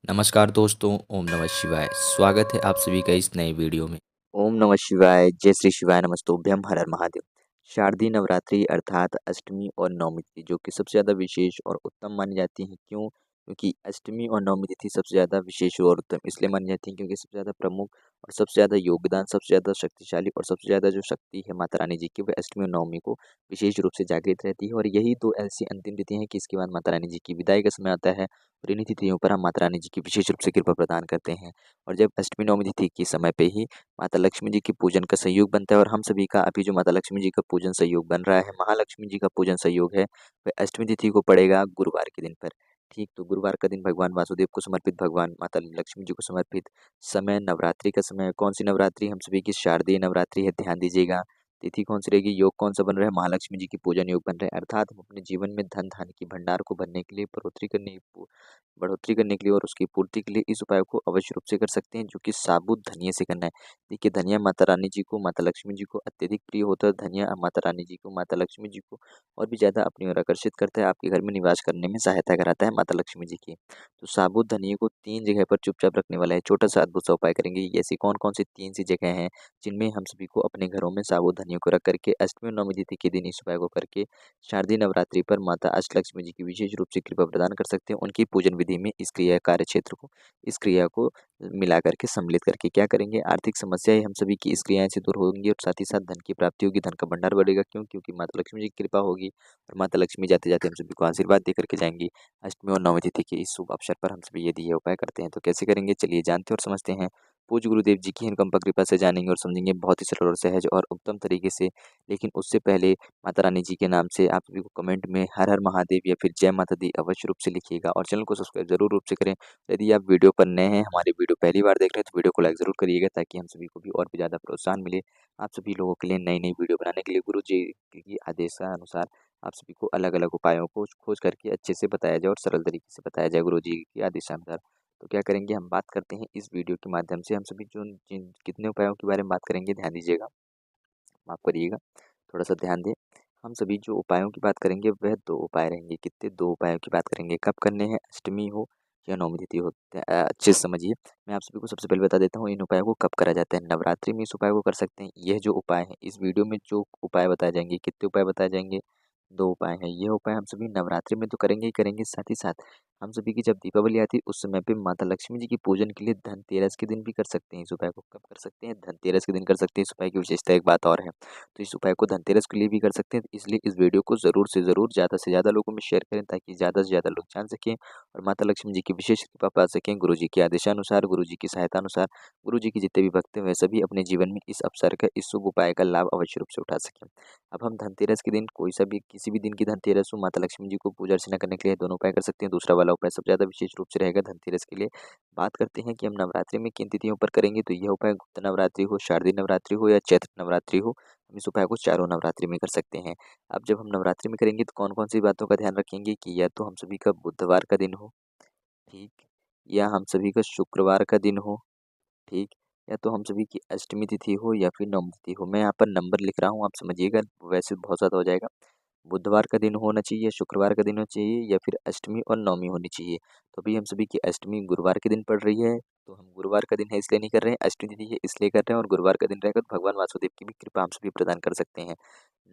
नमस्कार दोस्तों, ओम नमः शिवाय। स्वागत है आप सभी का इस नए वीडियो में। ओम नमः शिवाय, जय श्री शिवाय, नमस्तुभ्यम, हर हर महादेव। शारदीय नवरात्रि अर्थात अष्टमी और नवमी तिथि जो कि सबसे ज़्यादा विशेष और उत्तम मानी जाती हैं। क्यों? क्योंकि अष्टमी और नवमी तिथि सबसे ज़्यादा विशेष और उत्तम इसलिए मानी जाती हैं क्योंकि सबसे ज़्यादा प्रमुख और सबसे ज़्यादा योगदान, सबसे ज़्यादा शक्तिशाली और सबसे ज़्यादा जो शक्ति है माता रानी जी की, वह अष्टमी और नवमी को विशेष रूप से जागृत रहती है। और यही 2 ऐसी अंतिम तिथियाँ हैं कि इसके बाद माता रानी जी की विदाई का समय आता है और इन्हीं तिथियों पर हम माता रानी जी की विशेष रूप से कृपा प्रदान करते हैं। और जब अष्टमी नवमी तिथि के समय पे ही माता लक्ष्मी जी के पूजन का संयोग बनता है और हम सभी का अभी जो माता लक्ष्मी जी का पूजन संयोग बन रहा है, महालक्ष्मी जी का पूजन संयोग है, वह अष्टमी तिथि को पड़ेगा गुरुवार के दिन पर। ठीक, तो गुरुवार का दिन भगवान वासुदेव को समर्पित, भगवान माता लक्ष्मी जी को समर्पित समय नवरात्रि का समय है। कौन सी नवरात्रि? हम सभी की शारदीय नवरात्रि है, ध्यान दीजिएगा। तिथि कौन सी रहेगी? योग कौन सा बन रहा है? महालक्ष्मी जी की पूजन योग बन रहा है। अर्थात हम अपने जीवन में धन धान्य की भंडार को भरने के लिए, बढ़ोतरी करने के लिए और उसकी पूर्ति के लिए इस उपाय को अवश्य रूप से कर सकते हैं, जो कि साबुत धनिये से करना है। देखिए, धनिया माता रानी जी को, माता लक्ष्मी जी को अत्यधिक प्रिय होता है। धनिया माता रानी जी को, माता लक्ष्मी जी को और भी ज़्यादा अपनी ओर आकर्षित करता है, आपके घर में निवास करने में सहायता कराता है माता लक्ष्मी जी की। तो साबुत धनिये को 3 जगह पर चुपचाप रखने वाला है छोटा-सा अद्भुत सा उपाय करेंगे। ऐसी कौन-कौन सी 3 सी जगह हैं, जिनमें हम सभी को अपने घरों में साबुत धनिये को रख करके अष्टमी और नवमी तिथि के दिन इस उपाय को करके शारदीय नवरात्रि पर माता अष्टलक्ष्मी जी की विशेष रूप से कृपा प्रदान कर सकते हैं। उनकी पूजन विधि में इस क्रिया कार्य क्षेत्र को, इस क्रिया को मिला करके सम्मिलित करके क्या करेंगे, आर्थिक समस्याएं हम सभी की इस क्रियाएं से दूर होंगी और साथ ही साथ धन की प्राप्ति होगी, धन का भंडार बढ़ेगा। क्यों? क्योंकि माता लक्ष्मी जी की कृपा होगी और माता लक्ष्मी जाते जाते हम सभी को आशीर्वाद दे करके जाएंगी। अष्टमी और नवमी तिथि के इस शुभ अवसर पर हम सभी यदि ये उपाय करते हैं तो कैसे करेंगे, चलिए जानते और समझते हैं। पूज्य गुरुदेव जी की अनुकंपा कृपा से जानेंगे और समझेंगे बहुत ही सरल और सहज और उत्तम तरीके से। लेकिन उससे पहले माता रानी जी के नाम से आप सभी को कमेंट में हर हर महादेव या फिर जय माता दी अवश्य रूप से लिखिएगा और चैनल को सब्सक्राइब जरूर रूप से करें। यदि आप वीडियो पर नए हैं, हमारी वीडियो पहली बार देख रहे हैं, तो वीडियो को लाइक ज़रूर करिएगा ताकि हम सभी को भी और भी ज़्यादा प्रोत्साहन मिले। आप सभी लोगों के लिए नई-नई वीडियो बनाने के लिए गुरु जी की आदेशानुसार आप सभी को अलग-अलग उपायों को खोज करके अच्छे से बताया जाए और सरल तरीके से बताया जाए गुरु जी के आदेशानुसार। तो क्या करेंगे, हम बात करते हैं इस वीडियो के माध्यम से हम सभी जो जिन कितने उपायों के बारे में बात करेंगे, ध्यान दीजिएगा, माफ़ करिएगा, थोड़ा-सा ध्यान दें। हम सभी जो उपायों की बात करेंगे वह 2 उपाय रहेंगे। कितने? 2 उपायों की बात करेंगे। कब करने हैं? अष्टमी हो या नवमी तिथि हो। अच्छे से समझिए। मैं आप सभी को सबसे पहले बता देता हूँ इन उपायों को कब करा जाता है। नवरात्रि में इस उपाय को कर सकते हैं। यह जो उपाय है, इस वीडियो में जो उपाय बताए जाएँगे, कितने उपाय बताए जाएँगे? 2 उपाय हैं। ये उपाय हम सभी नवरात्रि में तो करेंगे ही करेंगे, साथ ही साथ हम सभी की जब दीपावली आती है उस समय पे माता लक्ष्मी जी की पूजन के लिए धनतेरस के दिन भी कर सकते हैं। इस उपाय को कब कर सकते हैं? धनतेरस के दिन कर सकते हैं। इस उपाय की विशेषता एक बात और है। तो इस उपाय को धनतेरस के लिए भी कर सकते हैं, तो इसलिए इस वीडियो को ज़रूर से ज़रूर ज़्यादा से ज़्यादा लोगों में शेयर करें ताकि ज़्यादा से ज़्यादा लोग जान सकें और माता लक्ष्मी जी की विशेष कृपा पा सकें। गुरु जी के आदेशानुसार, गुरु जी की सहायता अनुसार, गुरु जी के जितने भी भक्त हैं वह सभी अपने जीवन में इस अवसर का, इस शुभ उपाय का लाभ अवश्य रूप से उठा सकें। अब हम धनतेरस के दिन कोई सा भी किसी भी दिन की धनतेरस हो, माता लक्ष्मी जी को पूजा अर्चना करने के लिए दोनों उपाय कर सकते हैं। दूसरा वाला उपाय सबसे ज़्यादा विशेष रूप से रहेगा धनतेरस के लिए। बात करते हैं कि हम नवरात्रि में किन तिथियों पर करेंगे, तो यह उपाय गुप्त नवरात्रि हो, शारदीय नवरात्रि हो या चैत्र नवरात्रि हो, हम इस उपाय को चारों नवरात्रि में कर सकते हैं। अब जब हम नवरात्रि में करेंगे तो कौन-कौन सी बातों का ध्यान रखेंगे कि या तो हम सभी का बुधवार का दिन हो, ठीक, या हम सभी का शुक्रवार का दिन हो, ठीक, या तो हम सभी की अष्टमी तिथि हो या फिर नवमी तिथि हो। मैं यहाँ पर नंबर लिख रहा हूँ, आप समझिएगा, वैसे बहुत ज़्यादा हो जाएगा। बुधवार का दिन होना चाहिए, शुक्रवार का दिन होना चाहिए या फिर अष्टमी और नवमी होनी चाहिए। तो अभी हम सभी की अष्टमी गुरुवार के दिन पड़ रही है, तो हम गुरुवार का दिन है इसलिए नहीं कर रहे हैं, अष्टमी तिथि है इसलिए कर रहे हैं और गुरुवार का दिन रहेगा तो भगवान वासुदेव की भी कृपा हम सभी प्रदान कर सकते हैं।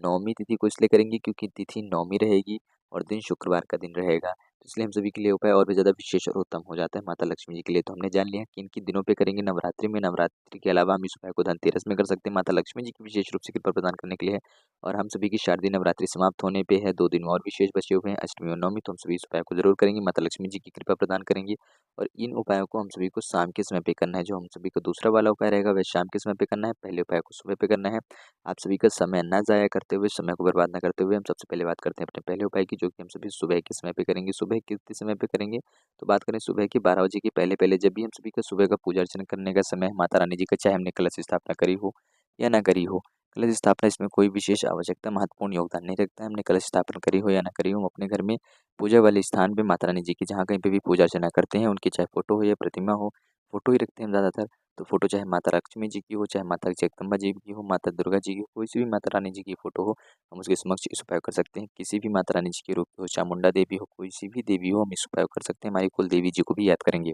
नवमी तिथि को इसलिए करेंगे क्योंकि तिथि नवमी रहेगी और दिन शुक्रवार का दिन रहेगा, तो इसलिए हम सभी के लिए उपाय और भी ज़्यादा विशेष और उत्तम हो जाता है माता लक्ष्मी जी के लिए। तो हमने जान लिया कि किन किन दिनों पे करेंगे नवरात्रि में। नवरात्रि के अलावा हम इस उपाय को धनतेरस में कर सकते हैं, माता लक्ष्मी जी की विशेष रूप से कृपा प्रदान करने के लिए है। और हम सभी की शारदीय नवरात्रि समाप्त होने पे है, 2 दिन और विशेष बचे हुए हैं, अष्टमी और नवमी, तो हम सभी इस उपाय को ज़रूर करेंगे, माता लक्ष्मी जी की कृपा प्रदान करेंगे। और इन उपायों को हम सभी को शाम के समय पे करना है। जो हम सभी का दूसरा वाला उपाय रहेगा वह शाम के समय पे करना है, पहले उपाय को सुबह पे करना है। आप सभी का समय ना ज़ाया करते हुए, समय को बर्बाद ना करते हुए हम सबसे पहले बात करते हैं अपने पहले उपाय की, जो कि हम सभी सुबह के समय पे करेंगे। सुबह कितने समय पे करेंगे? तो बात करें सुबह की 12 बजे के पहले-पहले, जब भी हम सभी का सुबह का पूजा अर्चना करने का समय है माता रानी जी का, चाहे हमने कलश स्थापना करी हो या ना करी हो। कलश स्थापना इसमें कोई विशेष आवश्यकता, महत्वपूर्ण योगदान नहीं रखता है। हमने कलश स्थापना करी हो या ना करी हो, हम अपने घर में पूजा वाले स्थान पे माता रानी जी की जहाँ कहीं पे भी पूजा अर्चना करते हैं, उनकी चाहे फ़ोटो हो या प्रतिमा हो, फ़ोटो ही रखते हैं हम ज़्यादातर। तो फ़ोटो चाहे माता लक्ष्मी जी की हो, चाहे माता जगदम्बा जी की हो, माता दुर्गा जी की हो, कोई सी भी माता रानी जी की फ़ोटो हो, हम उसके समक्ष इस उपाय कर सकते हैं। किसी भी माता रानी जी के रूप हो, चामुंडा देवी हो, कोई सी भी देवी हो, हम इस उपाय कर सकते हैं। हमारी कुल देवी जी को भी याद करेंगे।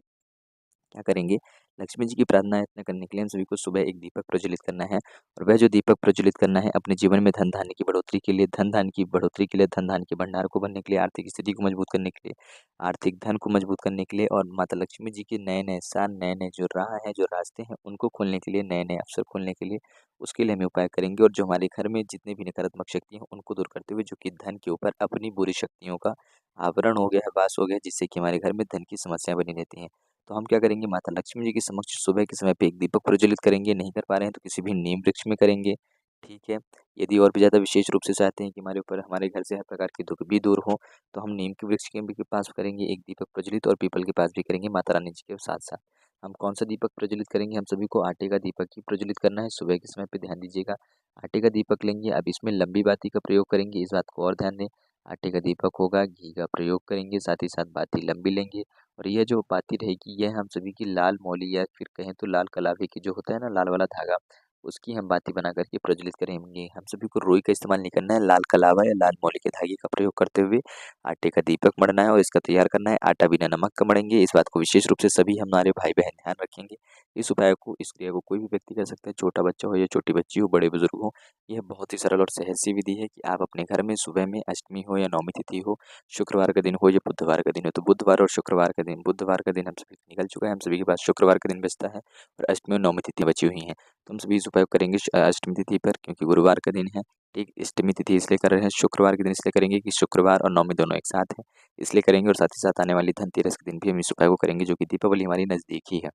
क्या करेंगे, लक्ष्मी जी की प्रार्थना अर्चना करने के लिए हम सभी को सुबह एक दीपक प्रज्वलित करना है। और वह जो दीपक प्रज्वलित करना है अपने जीवन में धन धान्य की बढ़ोतरी के लिए, धन धान्य की बढ़ोतरी के लिए, धन धान्य के भंडार को भरने के लिए, आर्थिक स्थिति को मजबूत करने के लिए, आर्थिक धन को मजबूत करने के लिए और माता लक्ष्मी जी के नए नए साल, नए नए जो राह है, जो रास्ते हैं उनको खोलने के लिए, नए नए अवसर खोलने के लिए, उसके लिए हम उपाय करेंगे। और जो हमारे घर में जितने भी नकारात्मक शक्ति हैं उनको दूर करते हुए, जो कि धन के ऊपर अपनी बुरी शक्तियों का आवरण हो गया है, वास हो गया है, जिससे कि हमारे घर में धन की समस्या बनी रहती हैं। तो हम क्या करेंगे, माता लक्ष्मी जी के समक्ष सुबह के समय पे एक दीपक प्रज्वलित करेंगे। नहीं कर पा रहे हैं तो किसी भी नीम वृक्ष में करेंगे, ठीक है। यदि और भी ज़्यादा विशेष रूप से चाहते हैं कि हमारे ऊपर, हमारे घर से हर प्रकार की दुख भी दूर हो, तो हम नीम के वृक्ष के भी के पास करेंगे एक दीपक प्रज्वलित, और पीपल के पास भी करेंगे माता रानी जी के साथ साथ। हम कौन सा दीपक प्रज्वलित करेंगे, हम सभी को आटे का दीपक ही प्रज्वलित करना है। सुबह के समय पे ध्यान दीजिएगा, आटे का दीपक लेंगे। अब इसमें लंबी बाती का प्रयोग करेंगे, इस बात को और ध्यान दें। आटे का दीपक होगा, घी का प्रयोग करेंगे, साथ ही साथ बाती लंबी लेंगे। और यह जो बाती रहेगी, यह हम सभी की लाल मौली, या फिर कहें तो लाल कलावे की जो होता है ना, लाल वाला धागा, उसकी हम बाती बना करके प्रज्वलित करेंगे। हम सभी को रुई का इस्तेमाल नहीं करना है, लाल कलावा या लाल मौली के धागे का प्रयोग करते हुए आटे का दीपक मढ़ना है और इसका तैयार करना है। आटा बिना नमक का मढ़ेंगे, इस बात को विशेष रूप से सभी हमारे भाई बहन ध्यान रखेंगे। इस उपाय को, इस क्रिया को कोई भी व्यक्ति कर सकता है, छोटा बच्चा हो या छोटी बच्ची हो, बड़े बुजुर्ग हो। यह बहुत ही सरल और सहज सी विधि है कि आप अपने घर में सुबह में, अष्टमी हो या नवमी तिथि हो, शुक्रवार का दिन हो या बुधवार का दिन हो, तो बुधवार और शुक्रवार का दिन, बुधवार का दिन हम सभी निकल चुका है, हम सभी के पास शुक्रवार का दिन बचता है और अष्टमी और नवमी तिथि बची हुई हैं। तो हम सभी इस उपाय को करेंगे अष्टमी तिथि पर, क्योंकि गुरुवार का दिन है, ठीक। अष्टमी तिथि इसलिए कर रहे हैं, शुक्रवार के दिन इसलिए करेंगे कि शुक्रवार और नवमी दोनों एक साथ है, इसलिए करेंगे। और साथ ही साथ आने वाली धनतेरस के दिन भी हम इस उपाय को करेंगे, जो कि दीपावली हमारी नज़दीक ही है।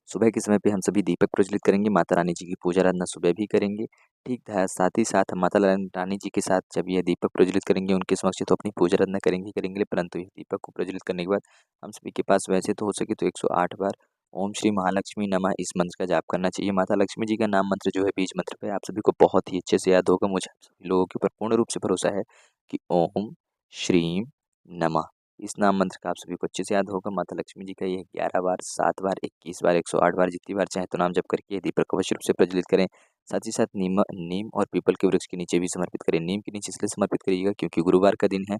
सुबह के समय पे हम सभी दीपक प्रज्वलित करेंगे, माता रानी जी की पूजा आराधना सुबह भी करेंगे, ठीक है। साथ ही साथ हम माता रानी जी के साथ जब यह दीपक प्रज्वलित करेंगे उनके समक्ष, तो अपनी पूजा आराधना करेंगे ही करेंगे, परंतु इस दीपक को प्रज्वलित करने के बाद हम सभी के पास वैसे तो हो सके तो 108 बार ओम श्री महालक्ष्मी नमः इस मंत्र का जाप करना चाहिए। माता लक्ष्मी जी का नाम मंत्र जो है, बीज मंत्र पे आप सभी को बहुत ही अच्छे से याद होगा। मुझे आप सभी लोगों के ऊपर पूर्ण रूप से भरोसा है कि ओम श्रीम नमः, इस नाम मंत्र का आप सभी को अच्छे से याद होगा। माता लक्ष्मी जी का ये 11 बार, 7 बार, 21 बार, 108 बार, जितनी बार चाहे तो नाम जप करके ये दीपक अवश्य रूप से प्रज्वलित करें। साथ ही साथ नीम और पीपल के वृक्ष के नीचे भी समर्पित करें। नीम के नीचे इसलिए समर्पित करिएगा क्योंकि गुरुवार का दिन है,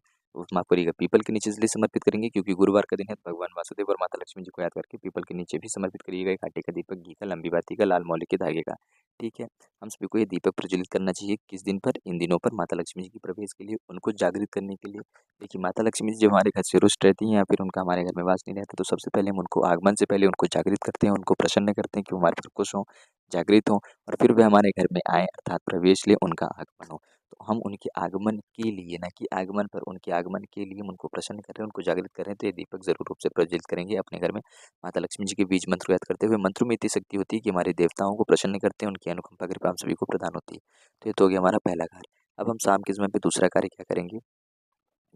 माफ करिएगा, पीपल के नीचे इसलिए समर्पित करेंगे क्योंकि गुरुवार का दिन है। तो भगवान वासुदेव और माता लक्ष्मी जी को याद करके पीपल के नीचे भी समर्पित करिएगा एक आटे का दीपक, घी का, लंबी बाती का, लाल मौली के धागे का, ठीक है। हम सभी को ये दीपक प्रज्वलित करना चाहिए किस दिन पर, इन दिनों पर, माता लक्ष्मी जी की प्रवेश के लिए, उनको जागृत करने के लिए। देखिए, माता लक्ष्मी जी जब हमारे घर से रुष्ट रहती हैं या फिर उनका हमारे घर में वास नहीं रहता, तो सबसे पहले हम उनको, आगमन से पहले उनको जागृत करते हैं, उनको प्रसन्न करते हैं कि वो हमारे पर खुश हों, जागृत हों, और फिर वे हमारे घर में आए, अर्थात प्रवेश ले, उनका आगमन हो। तो हम उनके आगमन के लिए, ना कि आगमन पर, उनके आगमन के लिए हम उनको प्रसन्न कर रहे हैं, उनको जागृत कर रहे हैं, तो ये दीपक जरूर रूप से प्रज्वलित करेंगे अपने घर में। माता लक्ष्मी जी के बीज मंत्र को याद करते हुए, मंत्र में इतनी शक्ति होती है कि हमारे देवताओं को प्रसन्न करते हैं, उनकी अनुकंपा कृपा हम सभी को प्रदान होती है। तो ये तो हो गया हमारा पहला कार्य। अब हम शाम के समय पे दूसरा कार्य क्या करेंगे,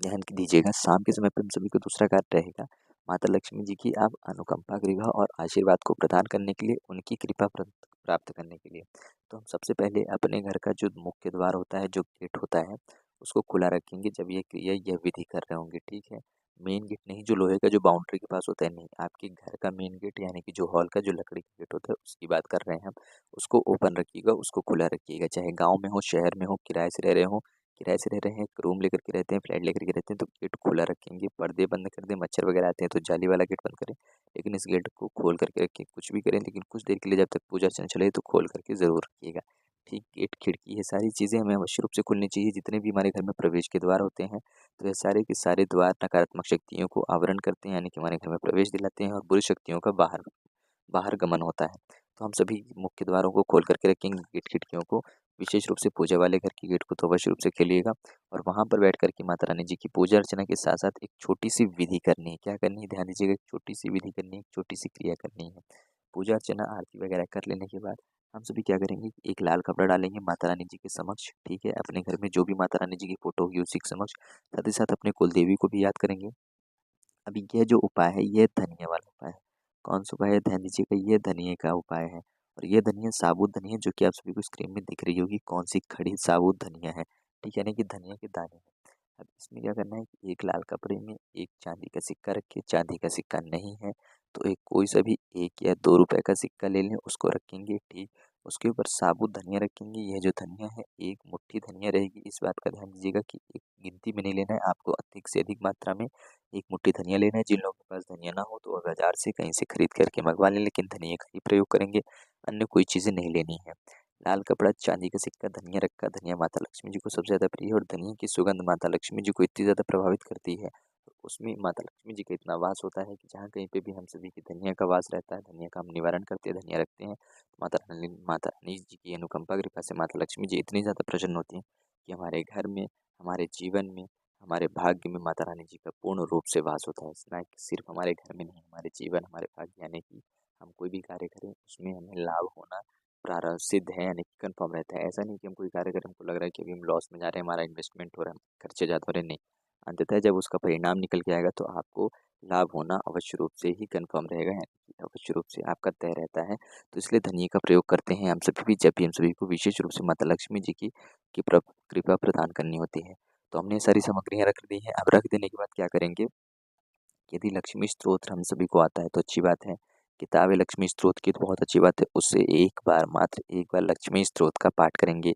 ध्यान दीजिएगा। शाम के समय पे हम सभी को दूसरा कार्य रहेगा, माता लक्ष्मी जी की आप अनुकंपा कृपा और आशीर्वाद को प्रदान करने के लिए, उनकी कृपा प्राप्त करने के लिए। तो हम सबसे पहले अपने घर का जो मुख्य द्वार होता है, जो गेट होता है, उसको खुला रखेंगे जब ये क्रिया, यह विधि कर रहे होंगे, ठीक है। मेन गेट नहीं, जो लोहे का जो बाउंड्री के पास होता है, नहीं, आपके घर का मेन गेट, यानी कि जो हॉल का जो लकड़ी का गेट होता है, उसकी बात कर रहे हैं हम। उसको ओपन रखिएगा, उसको खुला रखिएगा, चाहे गाँव में हो, शहर में हो, किराए से रह रहे हो, किराए से रह रहे हैं, एक रूम लेकर के रहते हैं, फ्लैट लेकर के रहते हैं, तो गेट खुला रखेंगे, पर्दे बंद कर दें, मच्छर वगैरह आते हैं तो जाली वाला गेट बंद करें, लेकिन इस गेट को खोल करके रखें। कुछ भी करें, लेकिन कुछ देर के लिए, जब तक पूजा अर्चना चले, तो खोल करके ज़रूर रखिएगा, ठीक। गेट, खिड़की, ये सारी चीज़ें हमें अवश्य रूप से खुलनी चाहिए। जितने भी हमारे घर में प्रवेश के द्वार होते हैं, तो ये सारे के सारे द्वार नकारात्मक शक्तियों को आवरण करते हैं, यानी कि हमारे घर में प्रवेश दिलाते हैं, और बुरी शक्तियों का बाहर बाहर गमन होता है। तो हम सभी मुख्य द्वारों को खोल करके रखेंगे, गेट खिड़कियों को। विशेष रूप से पूजा वाले घर की गेट को तो अवश्य रूप से खोलिएगा, और वहाँ पर बैठ कर के माता रानी जी की पूजा अर्चना के साथ साथ एक छोटी सी विधि करनी है। क्या करनी है, ध्यान दीजिएगा, एक छोटी सी विधि करनी है, एक छोटी सी क्रिया करनी है। पूजा अर्चना आरती वगैरह कर लेने के बाद हम सभी क्या करेंगे, एक लाल कपड़ा डालेंगे माता रानी जी के समक्ष, ठीक है। अपने घर में जो भी माता रानी जी की फोटो होगी उसी के समक्ष, साथ ही साथ अपने कुल देवी को भी याद करेंगे। अभी यह जो उपाय है, ये धनिया वाला उपाय है। कौन सा उपाय है, ध्यान दीजिएगा, ये धनिये का उपाय है। और ये धनिया साबुत धनिया, जो कि आप सभी को स्क्रीन में दिख रही होगी, कौन सी खड़ी साबुत धनिया है, ठीक है, यानी कि धनिया के दाने हैं। अब इसमें क्या करना है कि एक लाल कपड़े में एक चांदी का सिक्का रखिए, चांदी का सिक्का नहीं है तो एक कोई सा भी 1 या 2 रुपए का सिक्का ले लें, उसको रखेंगे, ठीक। उसके ऊपर साबुत धनिया रखेंगे। यह जो धनिया है, एक मुट्ठी धनिया रहेगी। इस बात का ध्यान दीजिएगा कि एक गिनती में नहीं लेना है, आपको अधिक से अधिक मात्रा में एक मुट्ठी धनिया लेना है। जिन लोगों के पास धनिया ना हो तो वह बाजार से कहीं से खरीद करके मंगवा लें, लेकिन धनिया का ही प्रयोग करेंगे, अन्य कोई चीज़ें नहीं लेनी है। लाल कपड़ा, चांदी का सिक्का, धनिया रखा। धनिया माता लक्ष्मी जी को सबसे ज़्यादा प्रिय है और धनिया की सुगंध माता लक्ष्मी जी को इतनी ज़्यादा प्रभावित करती है, तो उसमें माता लक्ष्मी जी का इतना वास होता है कि जहाँ कहीं पे भी हम सभी की धनिया का वास रहता है, धनिया का हम निवारण करते हैं, धनिया रखते हैं, तो माता रानी जी की अनुकंपा कृपा से माता लक्ष्मी जी इतनी ज़्यादा प्रसन्न होती हैं कि हमारे घर में, हमारे जीवन में, हमारे भाग्य में माता रानी जी का पूर्ण रूप से वास होता है। ना कि सिर्फ हमारे घर में नहीं, हमारे जीवन, हमारे भाग्य, यानी कि हम कोई भी कार्य करें उसमें हमें लाभ होना प्रारंभ सिद्ध है, यानी कि कन्फर्म रहता है। ऐसा नहीं कि हम कोई कार्य करें, हमको लग रहा है कि अभी हम लॉस में जा रहे हैं, हमारा इन्वेस्टमेंट हो रहा है, खर्चे ज़्यादा हो रहे हैं, नहीं। अंततः जब उसका परिणाम निकल के आएगा तो आपको लाभ होना अवश्य रूप से ही कन्फर्म रहेगा, यानी कि अवश्य रूप से आपका तय रहता है। तो इसलिए धनिया का प्रयोग करते हैं हम सभी भी, जब भी हम सभी को विशेष रूप से माता लक्ष्मी जी की कृपा प्रदान करनी होती है। तो हमने ये सारी सामग्रियाँ रख दी हैं। अब रख देने के बाद क्या करेंगे, यदि लक्ष्मी स्तोत्र हम सभी को आता है तो अच्छी बात है। किताब है लक्ष्मी स्तोत्र की तो बहुत अच्छी बात है। उससे एक बार, मात्र एक बार लक्ष्मी स्तोत्र का पाठ करेंगे।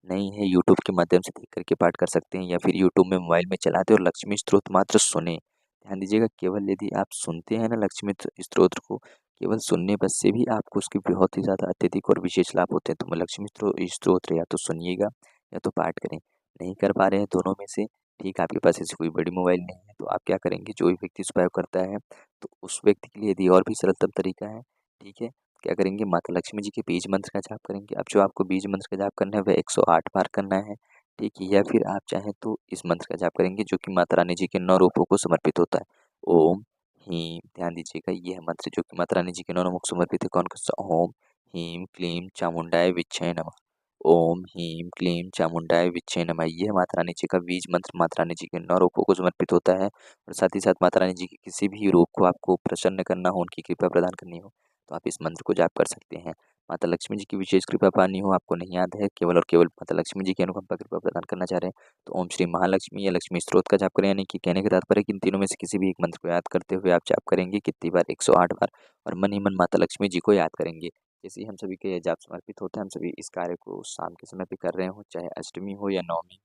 नहीं है, यूट्यूब के माध्यम से देख करके पाठ कर सकते हैं, या फिर यूट्यूब में मोबाइल में चलाते और लक्ष्मी स्तोत्र मात्र सुने। ध्यान दीजिएगा, केवल यदि आप सुनते हैं ना लक्ष्मी स्तोत्र को, केवल सुनने बस से भी आपको उसके बहुत ही ज़्यादा अत्यधिक और विशेष लाभ होते हैं। तो लक्ष्मी स्तोत्र या तो सुनिएगा या तो पाठ करें। नहीं कर पा रहे हैं दोनों में से, ठीक है, आपके पास ऐसी कोई बड़ी मोबाइल नहीं है, तो आप क्या करेंगे, जो भी व्यक्ति इस प्रयोग करता है तो उस व्यक्ति के लिए यदि और भी सरलतम तरीका है, ठीक है, क्या करेंगे, माता लक्ष्मी जी के बीज मंत्र का जाप करेंगे। अब जो आपको बीज मंत्र का जाप करना है वह 108 बार करना है, ठीक है, या फिर आप चाहें तो इस मंत्र का जाप करेंगे जो कि माता रानी जी के 9 रूपों को समर्पित होता है। ओम हीम, ध्यान दीजिएगा, यह मंत्र जो कि माता रानी जी के 9 रूपों को समर्पित है, कौन कौन सा, ओम हीम क्लीम चामुंडाय विच्छे नमः, ओम ह्रीं क्लीं चामुंडाय विच्चे नमः। यह माता रानी जी का बीज मंत्र माता रानी जी के 9 रूपों को समर्पित होता है, और साथ ही साथ माता रानी जी के किसी भी रूप को आपको प्रसन्न करना हो, उनकी कृपा प्रदान करनी हो, तो आप इस मंत्र को जाप कर सकते हैं। माता लक्ष्मी जी की विशेष कृपा पानी हो, आपको नहीं याद है, केवल और केवल माता लक्ष्मी जी की अनुकंपा कृपा प्रदान करना चाह रहे हैं, तो ओम श्री महालक्ष्मी या लक्ष्मी स्तोत्र का जाप करें, यानी कि कहने का तात्पर्य है कि इन तीनों में से किसी भी एक मंत्र को याद करते हुए आप जाप करेंगे। कितनी बार, 108 बार, और मन ही मन माता लक्ष्मी जी को याद करेंगे। जैसे ही हम सभी के जाप समर्पित होते हैं, हम सभी इस कार्य को शाम के समय पे कर रहे हो, चाहे अष्टमी हो या नवमी हो,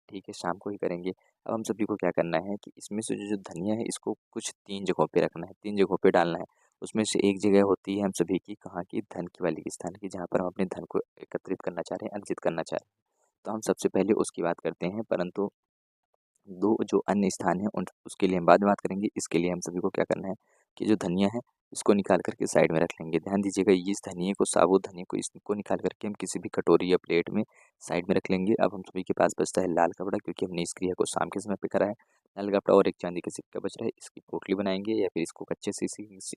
ठीक है, शाम को ही करेंगे। अब हम सभी को क्या करना है कि इसमें से जो धनिया है इसको कुछ 3 जगहों पे रखना है, 3 जगहों पे डालना है। उसमें से एक जगह होती है हम सभी की, कहाँ की, धन की वाली स्थान की, जहाँ पर हम अपने धन को एकत्रित करना चाह रहे हैं, अर्जित करना चाह रहे हैं। तो हम सबसे पहले उसकी बात करते हैं, परंतु 2 जो अन्य स्थान हैं उन उसके लिए हम बाद में बात करेंगे। इसके लिए हम सभी को क्या करना है कि जो धनिया है इसको निकाल कर के साइड में रख लेंगे। ध्यान दीजिएगा, इस धनिये को, साबुत धनिये को, इसको निकाल कर के हम किसी भी कटोरी या प्लेट में साइड में रख लेंगे। अब हम सभी के पास बचता है लाल कपड़ा, क्योंकि हमने इस क्रिया को शाम के समय पे करा है। लाल कपड़ा और एक चांदी का सिक्का बच रहा है, इसकी पोटली बनाएँगे, या फिर इसको कच्चे से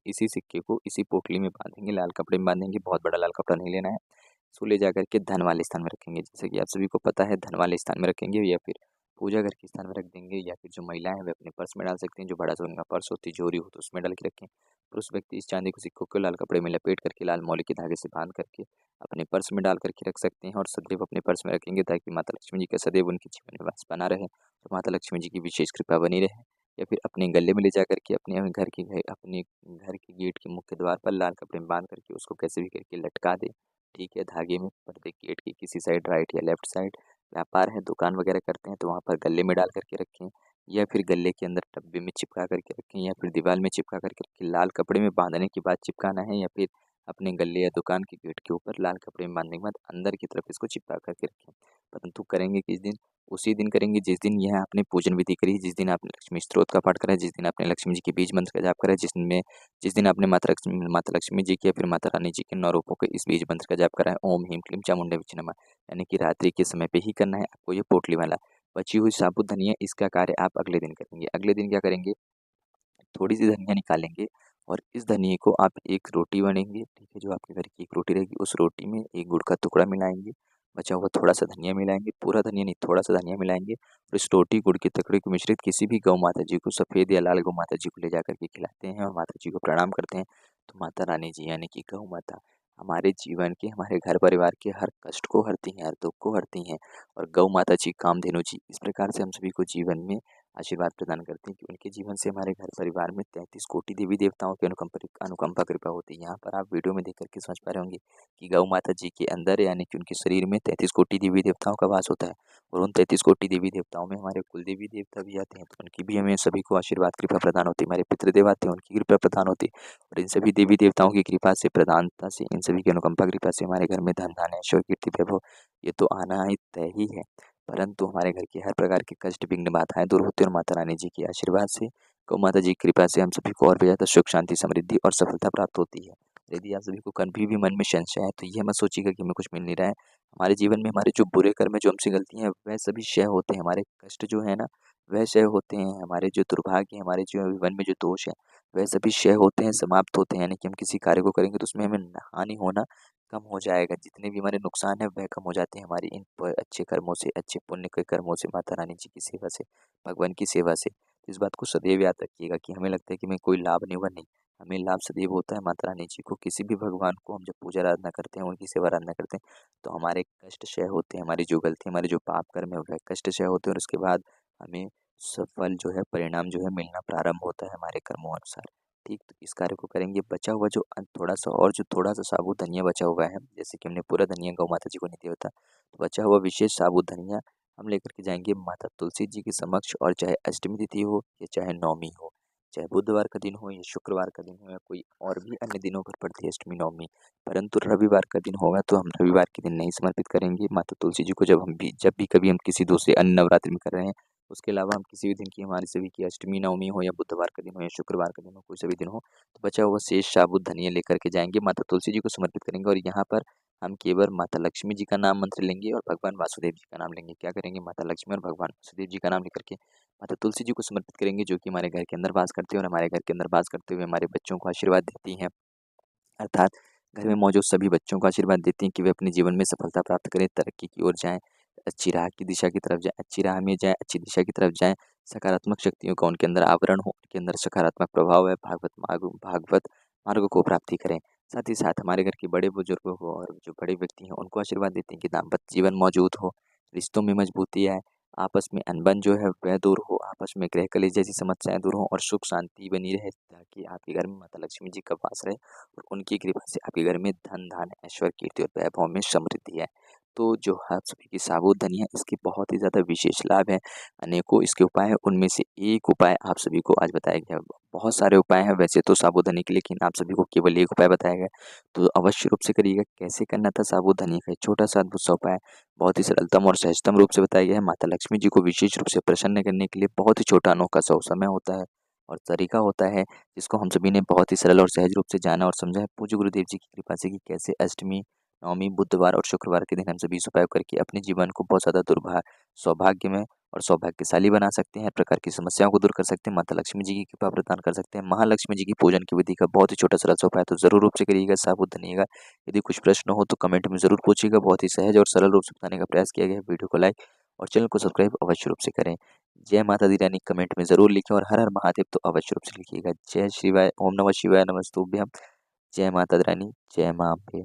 इसी सिक्के को इसी पोटली में बाँधेंगे, लाल कपड़े में बाँधेंगे। बहुत बड़ा लाल कपड़ा नहीं लेना है। इसको ले जाकर के धन वाले स्थान में रखेंगे। जैसे कि आप सभी को पता है, धन वाले स्थान में रखेंगे, या फिर पूजा घर के स्थान में रख देंगे, या फिर जो महिलाएं हैं वे अपने पर्स में डाल सकती हैं, जो बड़ा सा उनका पर्स हो, तिजोरी हो, तो उसमें डाल के रखें। पुरुष व्यक्ति इस चांदी को, सिक्कों को लाल कपड़े में लपेट करके, लाल मौली के धागे से बांध करके अपने पर्स में डाल करके रख सकते हैं, और सदैव अपने पर्स में रखेंगे, ताकि माता लक्ष्मी जी का सदैव उनके जीवन में वास बना रहे और माता लक्ष्मी जी की विशेष कृपा बनी रहे। या फिर अपने गले में ले जा करके अपने घर के गेट के मुख्य द्वार पर लाल कपड़े में बांध करके उसको कैसे भी करके लटका दे, ठीक है, धागे में, पर्दे गेट की किसी साइड, राइट या लेफ्ट साइड। व्यापार है, दुकान वगैरह करते हैं, तो वहाँ पर गले में डाल करके रखें, या फिर गले के अंदर डब्बे में चिपका करके रखें, या फिर दीवार में चिपका करके रखें। लाल कपड़े में बांधने के बाद चिपकाना है, या फिर अपने गले या दुकान के गेट के ऊपर लाल कपड़े में बांधने के बाद अंदर की तरफ इसको चिपका करके रखें। परंतु करेंगे किस दिन, उसी दिन करेंगे जिस दिन यह आपने पूजन विधि करी, जिस दिन आपने लक्ष्मी स्तोत्र का पाठ करा है, जिस दिन आपने लक्ष्मी जी के बीज मंत्र का जाप करा है, जिस दिन आपने माता लक्ष्मी जी की या फिर माता रानी जी के 9 रूपों के इस बीज मंत्र का जाप करा है, ओम ह्रीं क्लीं चामुंडा विच्चे नमः, यानी कि रात्रि के समय पे ही करना है आपको ये पोटली वाला। बची हुई साबुत धनिया, इसका कार्य आप अगले दिन करेंगे। अगले दिन क्या करेंगे, थोड़ी सी धनिया निकालेंगे, और इस धनिये को आप एक रोटी बनेंगे, ठीक है, जो आपके घर की एक रोटी रहेगी, उस रोटी में एक गुड़ का टुकड़ा मिलाएंगे, बचा हुआ थोड़ा सा धनिया मिलाएंगे, पूरा धनिया नहीं, थोड़ा सा धनिया मिलाएंगे, और इस रोटी गुड़ के टुकड़े को मिश्रित किसी भी गौ माता जी को, सफ़ेद या लाल गौ माता जी को ले जाकर के खिलाते हैं, और माता जी को प्रणाम करते हैं। तो माता रानी जी, यानी कि गौ माता, हमारे जीवन के, हमारे घर परिवार के हर कष्ट को हरती हैं, हर दुख को हरती हैं, और गौ माता जी, कामधेनु जी, इस प्रकार से हम सभी को जीवन में आशीर्वाद प्रदान करते हैं कि उनके जीवन से हमारे घर परिवार में 33 कोटि देवी देवताओं की अनुकंपा कृपा होती है। यहाँ पर आप वीडियो में देख कर के समझ पा रहे होंगे कि गौ माता जी के अंदर यानी कि उनके शरीर में 33 कोटि देवी देवताओं का वास होता है और उन 33 कोटि देवी देवताओं में हमारे कुल देवी देवता भी आते हैं, तो उनकी भी हमें सभी को आशीर्वाद कृपा प्रदान होती है। हमारे पितृदेव आते हैं, उनकी कृपा प्रदान होती है और इन सभी देवी देवताओं की कृपा से, प्रधानता से, इन सभी की अनुकंपा कृपा से हमारे घर में धन धान्य ऐश्वर्य कीर्ति वैभव ये तो आना ही तय ही है। परंतु हमारे घर के हर प्रकार के कष्ट विघ्न बाधाएं दूर होती है और माता रानी जी के आशीर्वाद से, गौ माता जी की कृपा से हम सभी को और भी ज़्यादा सुख शांति समृद्धि और सफलता प्राप्त होती है। यदि आप सभी को कभी भी मन में संशय है तो ये मत सोचिएगा कि हमें कुछ मिल नहीं रहा है। हमारे जीवन में हमारे जो बुरे कर्म है, जो हमसे गलतियां हैं, वह सभी क्षय होते हैं। हमारे कष्ट जो है ना, वह क्षय होते हैं। हमारे जो दुर्भाग्य है, हमारे जो जीवन में जो दोष है, वह सभी क्षय होते हैं, समाप्त होते हैं। यानी कि हम किसी कार्य को करेंगे तो उसमें हमें हानि होना कम हो जाएगा। जितने भी हमारे नुकसान है वह कम हो जाते हैं हमारी इन अच्छे कर्मों से, अच्छे पुण्य के कर्मों से, माता रानी जी की सेवा से, भगवान की सेवा से। तो इस बात को सदैव याद रखिएगा कि हमें लगता है कि हमें कोई लाभ नहीं हुआ, नहीं, हमें लाभ सदैव होता है माता रानी जी को। किसी भी भगवान को हम जब पूजा आराधना करते हैं, उनकी सेवा आराधना करते हैं, तो हमारे कष्ट क्षय होते हैं। हमारी जो गलती, हमारे जो पाप कर्म है वह कष्ट क्षय होते हैं और उसके बाद हमें सफल जो है, परिणाम जो है मिलना प्रारंभ होता है हमारे कर्मों अनुसार। ठीक, तो इस कार्य को करेंगे। बचा हुआ जो थोड़ा सा साबुत धनिया बचा हुआ है, जैसे कि हमने पूरा धनिया गौ माता जी को नहीं दिया होता, तो बचा हुआ विशेष साबुत धनिया हम लेकर के जाएंगे माता तुलसी जी के समक्ष। और चाहे अष्टमी तिथि हो या चाहे नवमी हो, चाहे बुधवार का दिन हो या शुक्रवार का दिन हो या कोई और भी अन्य दिनों पर पड़ती है अष्टमी नवमी, परंतु रविवार का दिन होगा तो हम रविवार के दिन नहीं समर्पित करेंगे माता तुलसी जी को। जब भी कभी हम किसी दूसरे अन्य नवरात्रि में कर रहे हैं, उसके अलावा हम किसी भी दिन की, हमारी सभी की अष्टमी नवमी हो या बुधवार का दिन हो या शुक्रवार का दिन हो, कोई सा भी दिन हो, तो बचा हुआ शेष साबुत धनिया लेकर के जाएंगे, माता तुलसी जी को समर्पित करेंगे। और यहाँ पर हम केवल माता लक्ष्मी जी का नाम मंत्र लेंगे और भगवान वासुदेव जी का नाम लेंगे। क्या करेंगे? माता लक्ष्मी और भगवान वासुदेव जी का नाम लेकर के माता तुलसी जी को समर्पित करेंगे, जो कि हमारे घर के अंदर वास करते हैं और हमारे घर के अंदर वास करते हुए हमारे बच्चों को आशीर्वाद देती हैं। अर्थात घर में मौजूद सभी बच्चों को आशीर्वाद देती हैं कि वे अपने जीवन में सफलता प्राप्त करें, तरक्की की ओर जाएँ, अच्छी राह की दिशा की तरफ जाएँ, अच्छी राह में जाएँ, अच्छी दिशा की तरफ जाएँ, सकारात्मक शक्तियों का उनके अंदर आवरण हो, उनके अंदर सकारात्मक प्रभाव है, भागवत मार्ग को प्राप्ति करें। साथ ही साथ हमारे घर के बड़े बुजुर्ग हो और जो बड़े व्यक्ति हैं, उनको आशीर्वाद देते हैं कि दाम्पत्य जीवन मौजूद हो, रिश्तों में मजबूती आए, आपस में अनबन जो है वह दूर हो, आपस में गृह कलेश जैसी समस्याएँ दूर हों और सुख शांति बनी रहे, ताकि आपके घर में माता लक्ष्मी जी का वास रहे और उनकी कृपा से आपके घर में धन धान्य ऐश्वर्य कीर्ति और वैभव में समृद्धि है। तो जो आप सभी की साबूदानी है, इसके बहुत ही ज़्यादा विशेष लाभ है। अनेकों इसके उपाय हैं, उनमें से एक उपाय आप सभी को आज बताया गया। बहुत सारे उपाय हैं वैसे तो साबूदानी के, लेकिन आप सभी को केवल एक उपाय बताया गया, तो अवश्य रूप से करिएगा। कैसे करना था साबूदानी का छोटा सा अद्भुत सा उपाय, बहुत ही सरलतम और सहजतम रूप से बताया गया है। माता लक्ष्मी जी को विशेष रूप से प्रसन्न करने के लिए बहुत ही छोटा अनोखा सा समय होता है और तरीका होता है, जिसको हम सभी ने बहुत ही सरल और सहज रूप से जाना और समझा है पूज्य गुरुदेव जी की कृपा से, कि कैसे अष्टमी, नवमी, बुधवार और शुक्रवार के दिन हम सभी इस उपाय करके अपने जीवन को बहुत ज़्यादा सौभाग्यमय और सौभाग्यशाली बना सकते हैं। हर प्रकार की समस्याओं को दूर कर सकते हैं, माता लक्ष्मी जी की कृपा प्रदान कर सकते हैं। महालक्ष्मी जी की पूजन की विधि का बहुत ही छोटा सरल सा उपाय, तो जरूर रूप से करिएगा, साबुत धनिएगा। यदि कुछ प्रश्न हो तो कमेंट में जरूर पूछिएगा। बहुत ही सहज और सरल रूप से बताने का प्रयास किया गया है। वीडियो को लाइक और चैनल को सब्सक्राइब अवश्य रूप से करें। जय माता दी रानी कमेंट में ज़रूर लिखें और हर हर महादेव तो अवश्य रूप से लिखिएगा। जय शिवाय, ओम नमः शिवाय, नमस्तुभ्यम। जय माता दी रानी, जय माँ अम्बे।